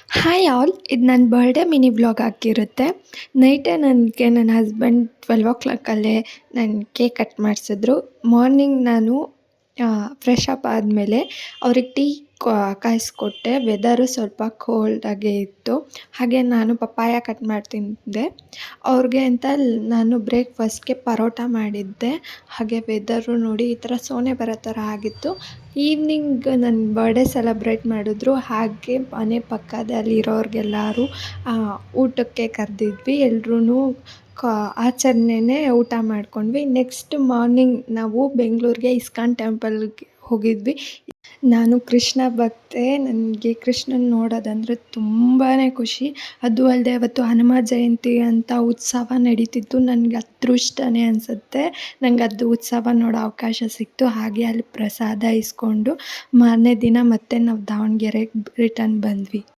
Hi all, ಇದು ನನ್ನ birthday mini vlog ಆಗಿರುತ್ತೆ. ನೈಟೇ ನನಗೆ ನನ್ನ ಹಸ್ಬೆಂಡ್ 12 ನನ್ನ ಕೇಕ್ ಕಟ್ ಮಾಡಿಸಿದ್ರು. ಮಾರ್ನಿಂಗ್ ನಾನು ಫ್ರೆಶ್ ಅಪ್ ಆದಮೇಲೆ ಅವ್ರಿಗೆ ಟೀ ಕಾಯಿಸ್ಕೊಟ್ಟೆ. ವೆದರು ಸ್ವಲ್ಪ ಕೋಲ್ಡಾಗೇ ಇತ್ತು. ಹಾಗೆ ನಾನು ಪಪ್ಪಾಯ ಕಟ್ ಮಾಡಿ ತಿಂದೆ. ಅವ್ರಿಗೆ ಅಂತ ನಾನು ಬ್ರೇಕ್ಫಾಸ್ಟ್ಗೆ ಪರೋಟ ಮಾಡಿದ್ದೆ. ಹಾಗೆ ವೆದರು ನೋಡಿ ಈ ಥರ ಸೋನೆ ಬರೋ ಥರ ಆಗಿತ್ತು. ಈವ್ನಿಂಗ್ ನನ್ನ ಬರ್ಡೇ ಸೆಲೆಬ್ರೇಟ್ ಮಾಡಿದ್ರು. ಹಾಗೆ ಮನೆ ಪಕ್ಕದಲ್ಲಿರೋರ್ಗೆಲ್ಲರೂ ಊಟಕ್ಕೆ ಕರೆದಿದ್ವಿ. ಎಲ್ರೂ ಆಚರಣೆನೇ ಊಟ ಮಾಡ್ಕೊಂಡ್ವಿ. ನೆಕ್ಸ್ಟ್ ಮಾರ್ನಿಂಗ್ ನಾವು ಬೆಂಗಳೂರಿಗೆ ಇಸ್ಕಾನ್ ಟೆಂಪಲ್ಗೆ ಹೋಗಿದ್ವಿ. ನಾನು ಕೃಷ್ಣ ಭಕ್ತೆ. ನನಗೆ ಕೃಷ್ಣನ ನೋಡೋದಂದರೆ ತುಂಬಾ ಖುಷಿ. ಅದು ಅಲ್ಲದೆ ಅವತ್ತು ಹನುಮ ಜಯಂತಿ ಅಂತ ಉತ್ಸವ ನಡೀತಿತ್ತು. ನನಗೆ ಅದೃಷ್ಟನೇ ಅನಿಸುತ್ತೆ, ನಂಗೆ ಅದು ಉತ್ಸವ ನೋಡೋ ಅವಕಾಶ ಸಿಕ್ತು. ಹಾಗೆ ಅಲ್ಲಿ ಪ್ರಸಾದ ಇಸ್ಕೊಂಡು ಮಾರನೇ ದಿನ ಮತ್ತೆ ನಾವು ದಾವಣಗೆರೆಗೆ ರಿಟರ್ನ್ ಬಂದ್ವಿ.